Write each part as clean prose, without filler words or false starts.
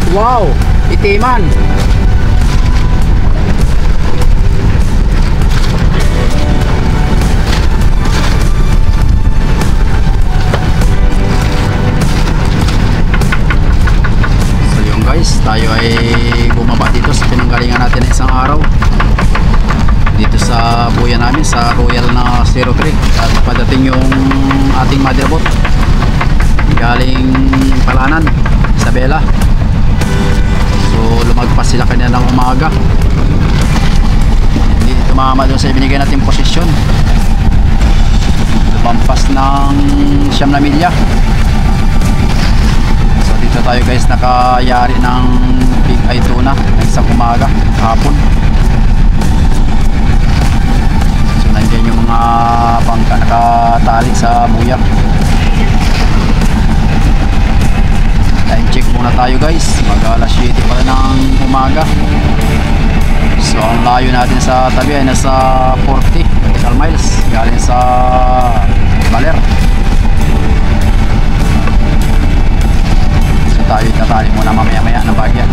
Wow, itiman. So yun guys, tayo ay bumaba dito sa pinanggalingan natin ng isang araw dito sa buya namin sa Royal na 03 at padating yung ating motherboard galing Palanan, Isabela. So lumagpas sila kanina ng umaga, hindi tumama doon sa ibinigay natin posisyon, lumampas ng 9 na milya. So dito tayo guys nakayari ng Big Eye Tuna ng isang umaga hapon. So nandiyan yung mga bangka nakatali sa buya. Time check muna tayo guys, mag alas 7 pa ng umaga. So ang layo natin sa tabi ay nasa 40 nautical miles galing sa Baler. So tayo tatali muna mamaya maya ng bagya.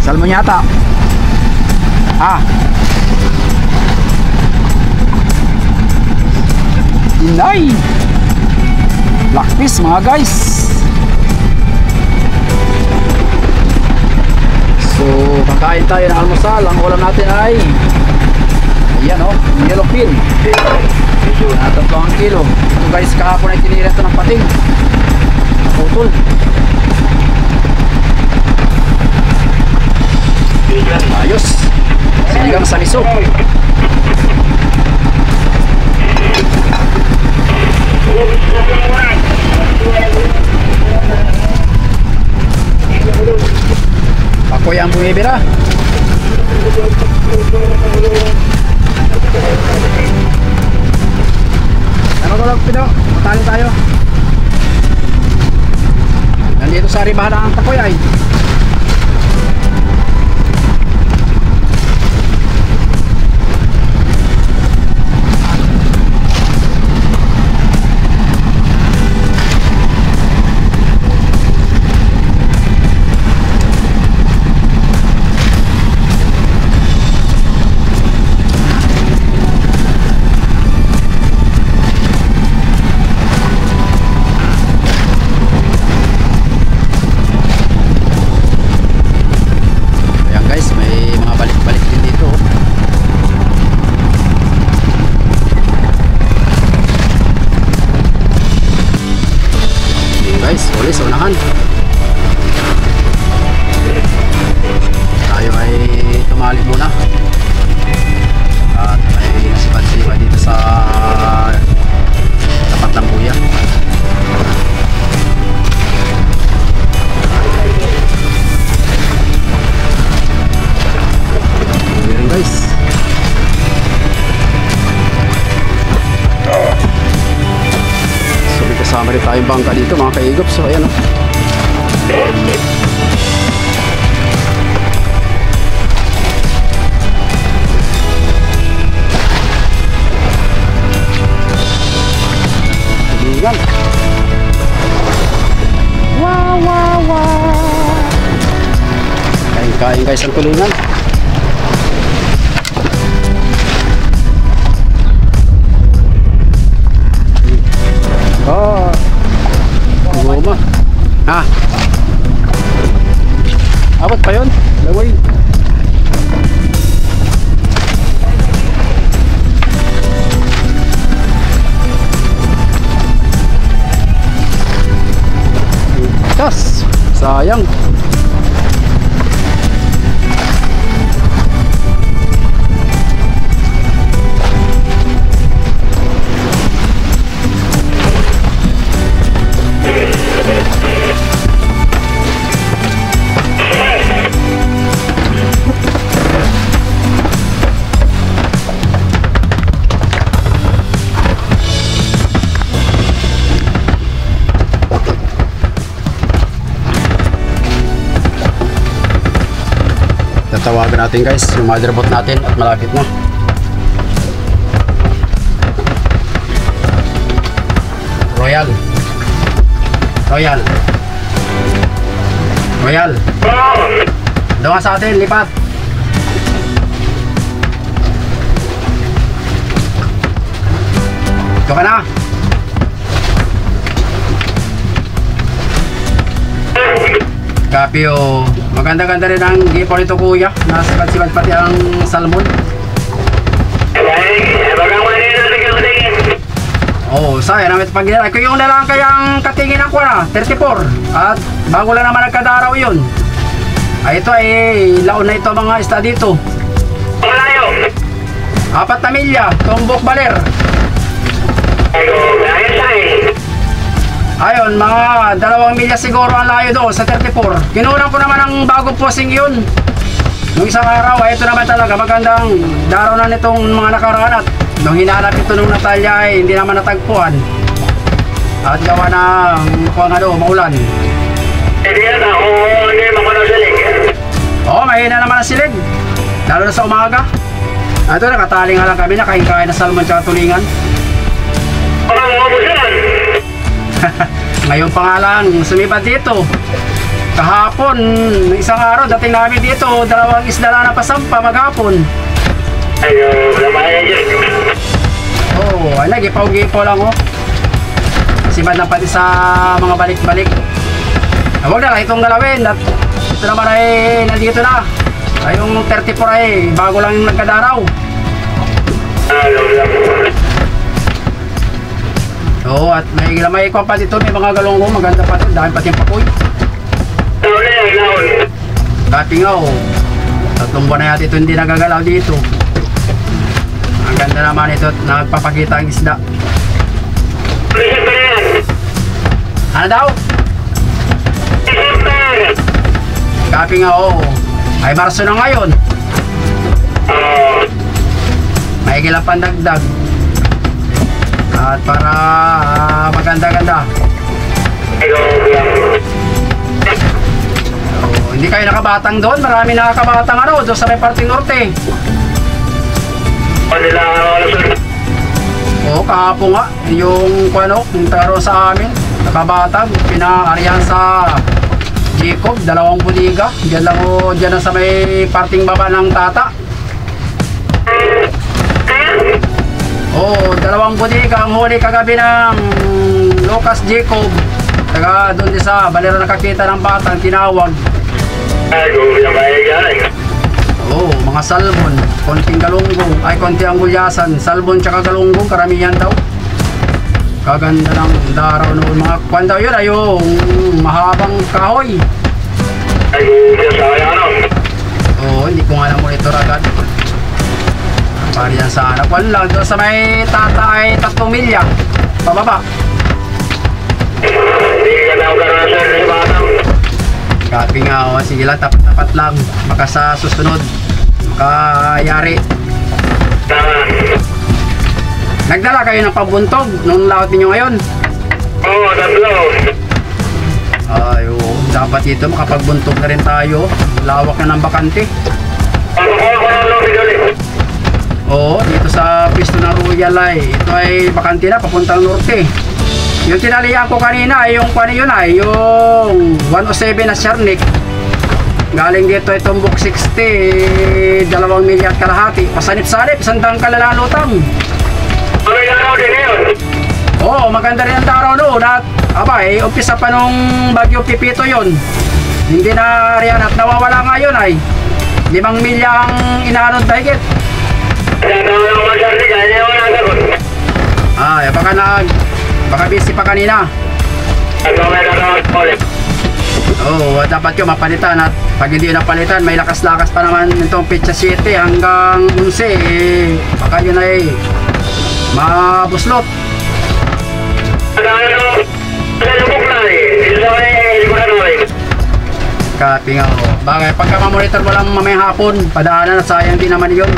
Salmon yata. Inay, blackfish mga guys. So kakain tayo ng almusal. Ang ulam natin ay ayan o, yellowfin na 3 kilo. Ito guys, kahapon ay tinira ito ng pating, naputol. Ayos, sinigang sa miso. Ako yung bumibira. Ano ko lang pino, matali tayo. Nandito sa ribahan ang takoy ay sa unahan. Tayo ay tumali muna at ay nasipad-sipad dito sa tapat ng buya. Ayan guys, so may kasama rin tayong bangka dito mga kaigop. So ayan o, tulingan. Wow wow wow, kain-kain guys ang tulingan. Ha? Abot pa yun? Laway. Tas, sayang. Tatawagan natin guys yung motherboard natin at malapit na. Royal doon sa atin, lipat. Ito ka na. Copy o. Maganda-ganda rin ang gipo nito kuya. Nasipat-sipat pati ang salmon. Oh, sayang namin ito pag-ginala. Ito yung nalang kayang katingin ako na 34. At bago lang naman nagkadaraw yun. Ay ito ay laon na ito mga isda dito. 4 na milya, tumbok baler. Ayun, mga 2 milya siguro ang layo doon sa 34. Kinulang ko naman ang bagong posing yun. Nung isang araw, ay ito naman talaga magandang daraw na nitong mga nakaraan. At nung hinanap ito nung Natalia ay hindi naman natagpuan. At gawa ng maulan. Oo, mahina naman ang silig. Lalo na sa umaga. Ito, nakatali nga lang kami, nakahinkain na salmon tsaka tulingan. Ngayon pa nga lang sumipat dito. Kahapon, isang araw dating namin dito, 2 isda lang na pasampa maghapon. Oh, ay nagipaw-gipaw lang oh. Sibad na pati sa mga balik-balik. Huwag na lang itong galawin. At ito naman ay nandito na. Ay yung 34 ay bago lang yung nagkadaraw. Oo, at may ikuha pa dito, may mga galunggong, maganda pa ito, dahil pati yung papoy. Dati nga oh, 3 buwan na yata ito hindi nagagalaw dito. Ang ganda naman ito at nagpapakita ang isda. Ano daw? Kapi nga oh, ay Marso na ngayon. May ilang pandagdag. At para maganda-ganda. Hindi kayo nakabatang doon. Marami nakakabatang doon sa may parting norte. Oo, kahapon nga. Yung taro sa amin. Nakabatang. Pinaarihan sa Jacob. 2 budiga. Diyan lang diyan na sa may parting baba ng Tata. Oh, 2 budiga ang huli kagabi ng Lucas Jacob. Taga doon din sa balero nakakita ng batang tinawag. Oh, mga salmon, konting galunggong, ay konti ang gulyasan, salmon tsaka galunggong, karamihan daw. Kaganda ng daraw noon, mga kwan daw yun ay yung mahabang kahoy. Oh, hindi ko nga na-monitor agad. Pariyan sa anak. Wala doon sa may Tata ay 3 milya pababa. Copy nga o. Sige lang, tapat-tapat lang. Baka sa susunod makayari. Nagdala kayo ng pabuntog nung laot ninyo ngayon? Oo, tatlo. Ay, oo. Dapat dito makapagbuntog na rin tayo. Lawak na ng bakante. Oo, dito sa pisto ng Royal ay ito ay bakante na papuntang norte. Yung tinalihan ko kanina ay yung kwan yun ay yung 107 na Sharnik. Galing dito ay tumbok 60, 2 milya at kalahati. Pasanip-sanip, sandang kalalalutang. Oo, maganda rin ang taraw noon at Aba eh, umpisa pa nung Bagyo Pipito yon. Hindi na riyan at nawawala ngayon ay 5 milya ang inaanod na higit. Ay, baka busy pa kanina. Oo, dapat yung mapalitan at pag hindi yung napalitan, may lakas-lakas pa naman itong Petsa 7 hanggang 11 eh, baka yun ay mabuslot. Kaping ako. Bagay, pagka mamonitor mo lang mamayang hapon, padaanan na sayang din naman yun.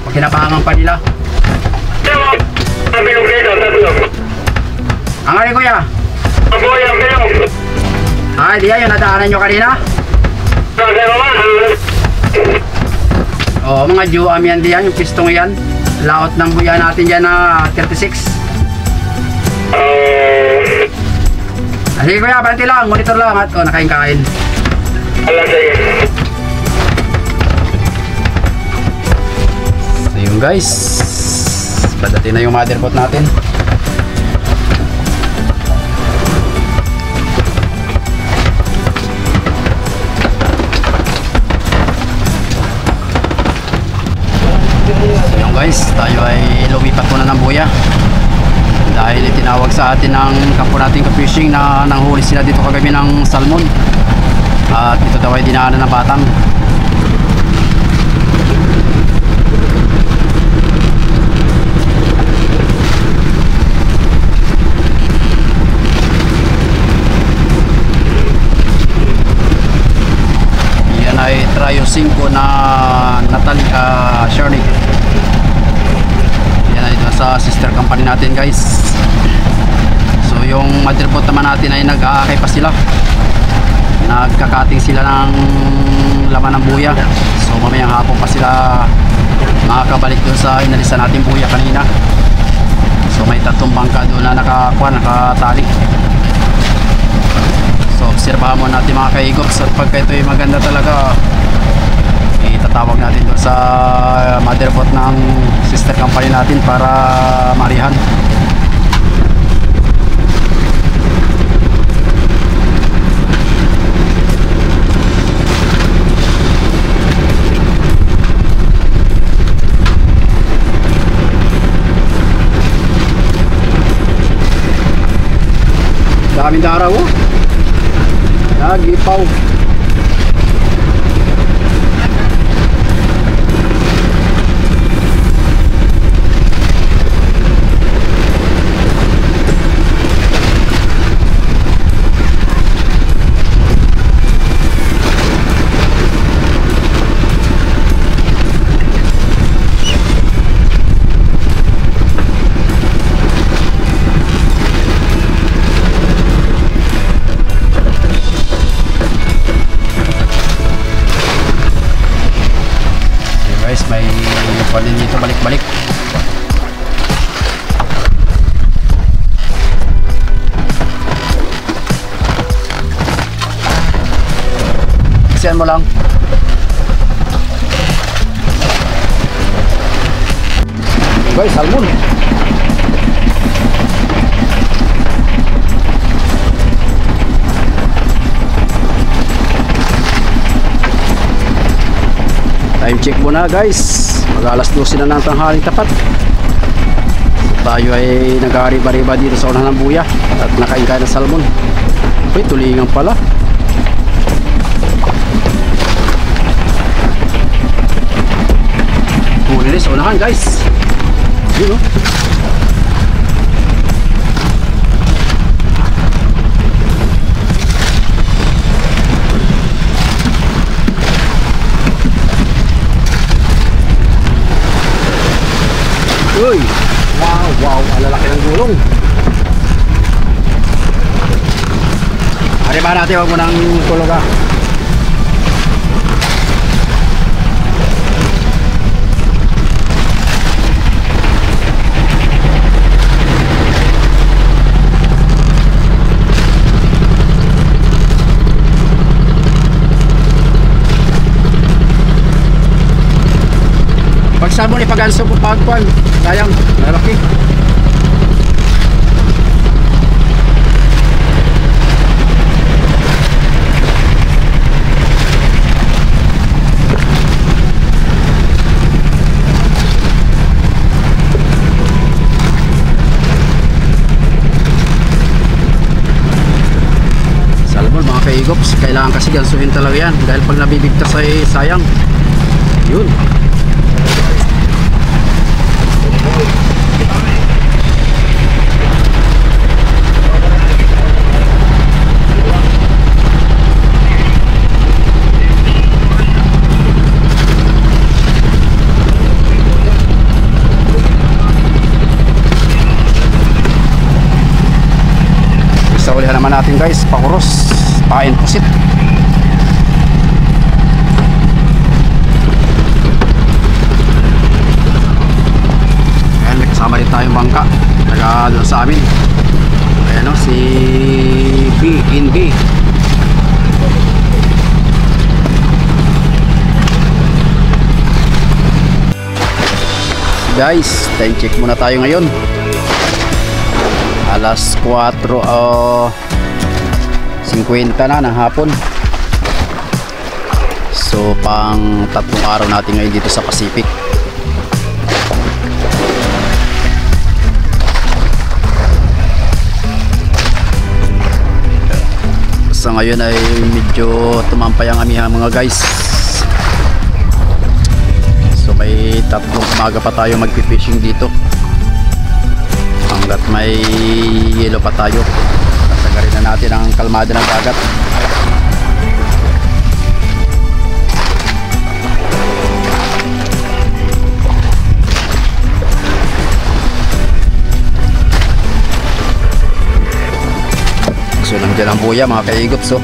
Pag kinabangan pa nila. Ang ari kuya? Ay, di yan yung nadaanan nyo kanina? Oo, mga Juam yan diyan, yung pistong yan. Laot ng buya natin dyan na 36. Sige kuya, banti lang, monitor lang at nakain-kain. So yun guys, padating na yung motherboard natin. So yun guys, tayo ay lumipat muna ng buya dahil itinawag sa atin ng kampo nating ka-fishing na nanghuli sila dito kagabi ng salmon at ito daw ay dinaanan ng batang. Yan ay Trio 5 na Sharnik. Yan ay sa sister company natin guys. So yung motherboard naman natin ay nag-aakay pa sila, nagkakating sila ng laman ng buya. So mamayang hapon pa sila makakabalik doon sa inalisan natin buya kanina. So may 3 bangka doon na nakatali. So obserbahan mo natin mga kaigops at pagka ito ay maganda talaga, itatawag natin doon sa motherboard ng sister company natin para marihan. Daming daraw, oh. Nagipaw. May pwede dito balik-balik. Kasihan mo lang. Guys, salmon. Time check muna guys, mag-alas 12 na ng tanghaling tapat. Tayo ay nag-ariba-riba dito sa unahan ng buya at nakain-kain ng salmon. Uy, tulingan pala. Huli sa unahan guys. Yun o. Uy, wow, alalaki ng gulong. Ari ba natin, wag mo nang tulog ah. Pagsabon ipaganso po pagkuan. Sayang, malaki. kailangan kasi gansuhin talaga yan dahil pag nabibigtas ay sayang. Yun. Sa ulihan naman natin guys, pakuros, pain pusit. Ayan, may kasama rin tayong bangka taga doon sa amin. Ayan o, si B&B. Guys, time check muna tayo ngayon. Alas 4:50 na ng hapon. So pang tatlong araw natin ngayon dito sa Pacific. Sa ngayon ay medyo tumampay ang amihan mga guys. So may tatlong umaga pa tayo magpipishing dito hanggat may yelo pa tayo. Kasagarin na natin ang kalmada ng dagat. So nandiyan ang buya mga kaigops oh.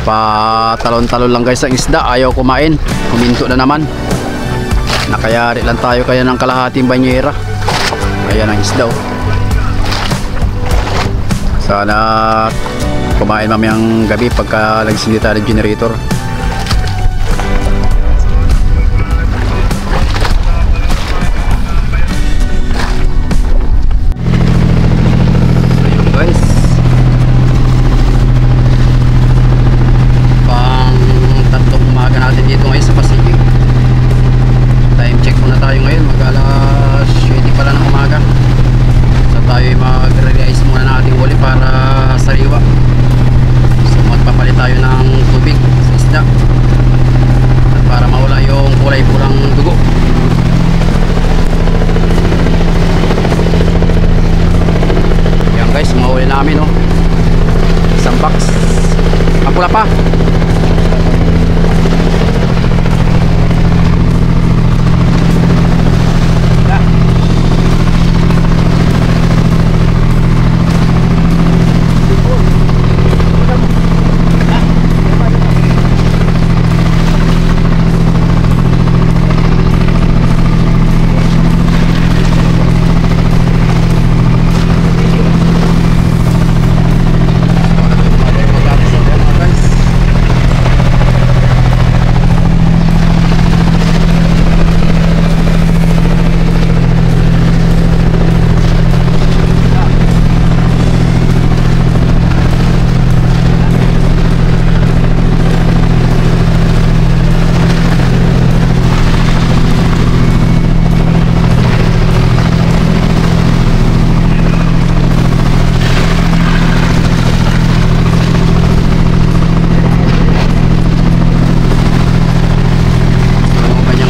Patalon-talon lang guys ang isda, ayaw kumain, huminto na naman. Nakayari lang tayo kaya ng kalahating banyera. Ayan ang isda oh. Sana kumain mamayang gabi pagka nagsindi tayo ng generator. Namin oh. Isang box. Ang pula pa.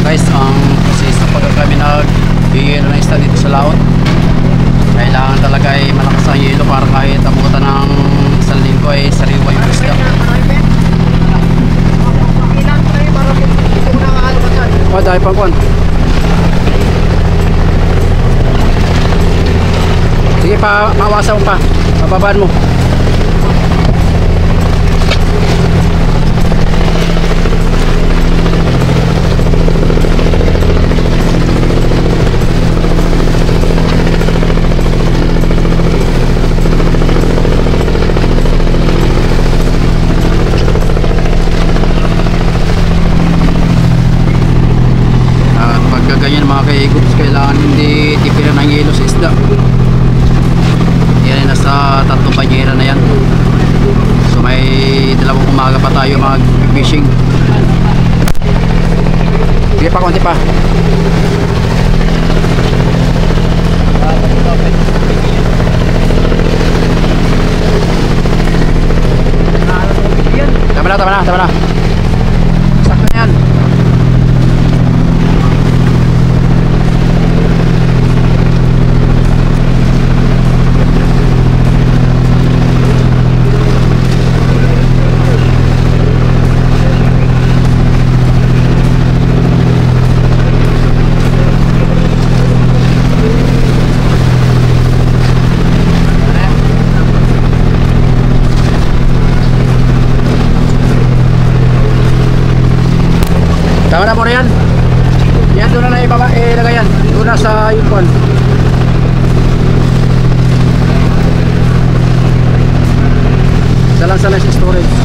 Guys, ang proseso pag kami nag-yelo ng isda dito sa laot, kailangan talaga ay malakas ang yelo para kahit abutan ng isang linggo ay sariwa yung isda. Oh, dahil pang kuwan. Sige pa, mawasan mo pa, mababaan mo. Ganyan mga kaigups, kailangan hindi tipiran ng yelo sa isda. Yan ay nasa 3 banyera na yan. So may 2 umaga pa tayo mag fishing. Sige pa, konti pa. Tama na. Sakto na yan. Tama na po na yan. Yan, doon na ibaba, ilagay yan. Doon na sa ipon. Sa lang sa storage.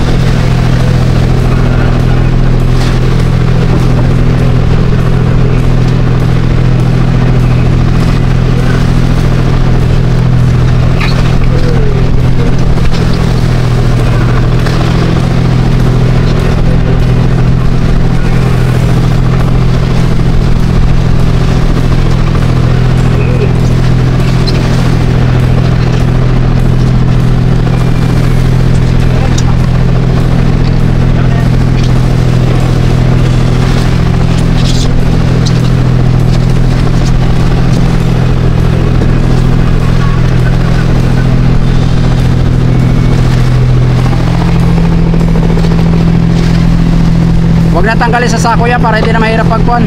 Huwag na tanggalin sa sako yan para hindi na mahirap pagpuan.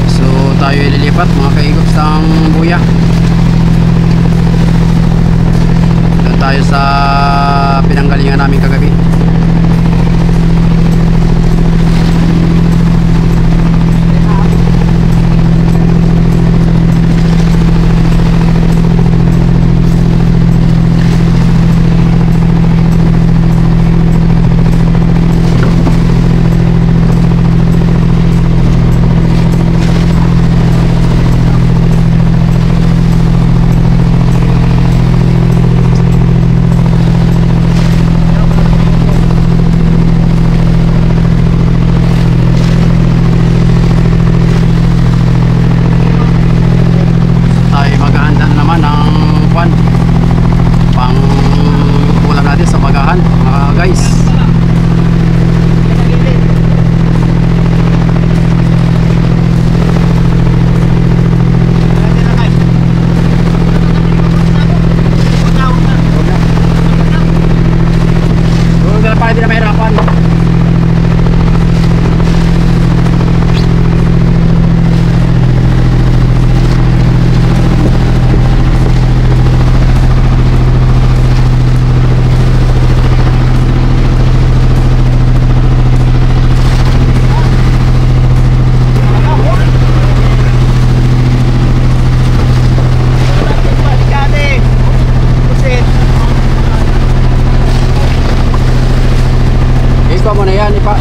So tayo ililipat mga kaigops ng buya. Doon tayo sa pinanggalingan namin kagabi.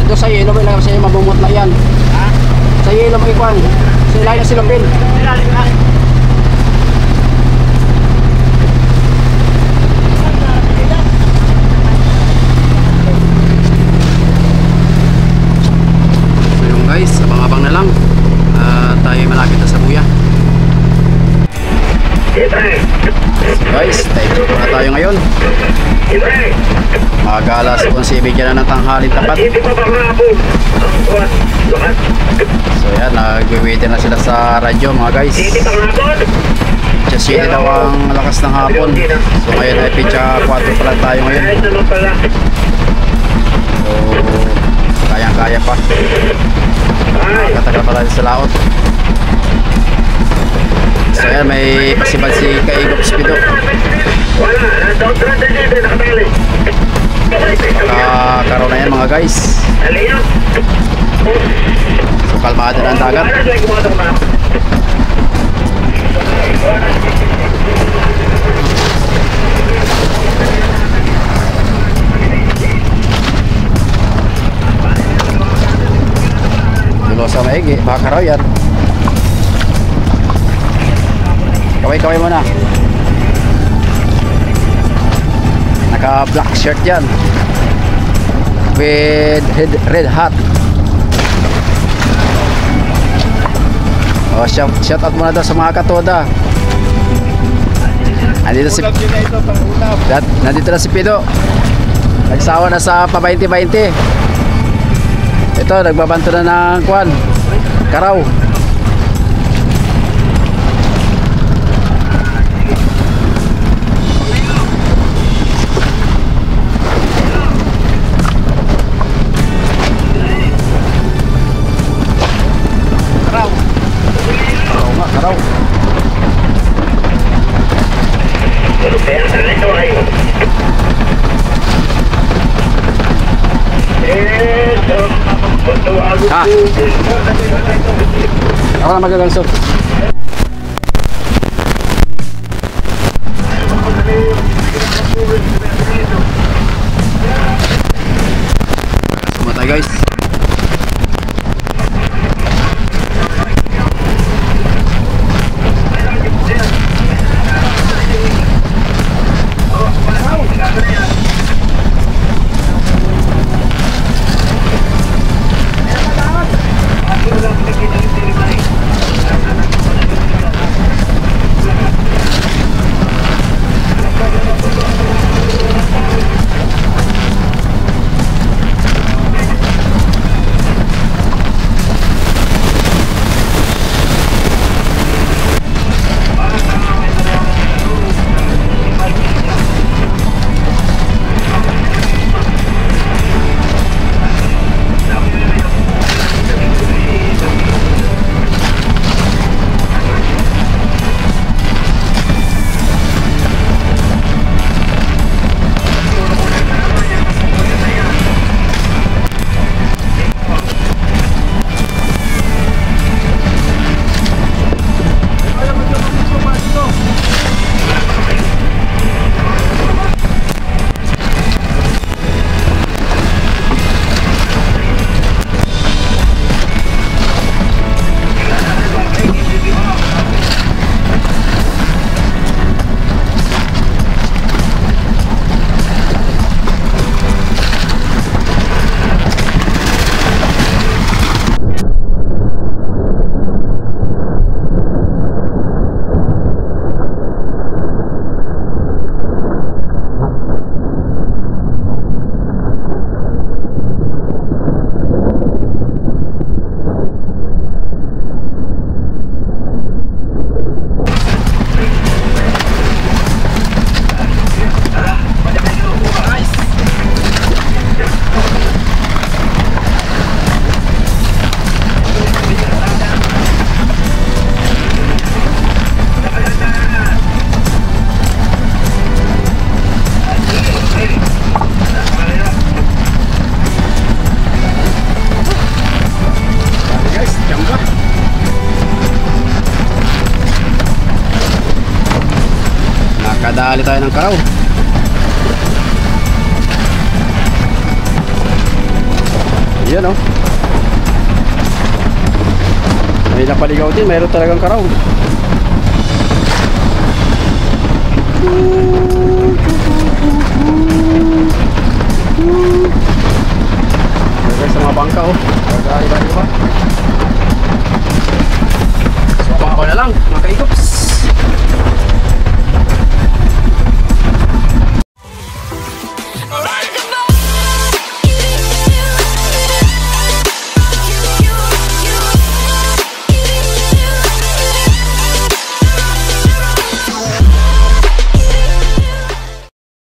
Doon sa yelo mo ilagay sa iyo, mabumot na yan. Ha? Sa yelo mo ikuan. Sa ilalim na silupin. So yung guys, abang-abang na lang. Tayo malapit na sa buya. So guys, tayo na tayo ngayon. Mag-alas 11 na ng tanghalin tapat. So yan, nag-wait na sila sa radyo mga guys. Pitsa City daw ang lakas ng hapon. So ngayon ay Pitsa 4 pa lang tayo ngayon. So kayang-kaya pa. Katagal pa tayo sa laot. So yan, may pasibad si Kaigops Pido. Karoon na yan mga guys. So kalmado na ang dagat. Dulo sa maigi, baka raw yan. Kaway-kaway mo na. Naka black shirt yan with red hat. Oh, shout out muna daw sa mga katoda. Nandito si Nandito na si Pido. Nagsawa na sa pa 20-20. Ito, nagbabanto na ng kwan. Karaw. Karaw. Ah. Ako na magagalso. Sumatay guys. Nakadali tayo ng karaw. Yan oh. May napaligaw din, mayroon talagang karaw. Guys, sa mga bangka oh. Iba-iba. So, abang-abang na lang mga kaigups.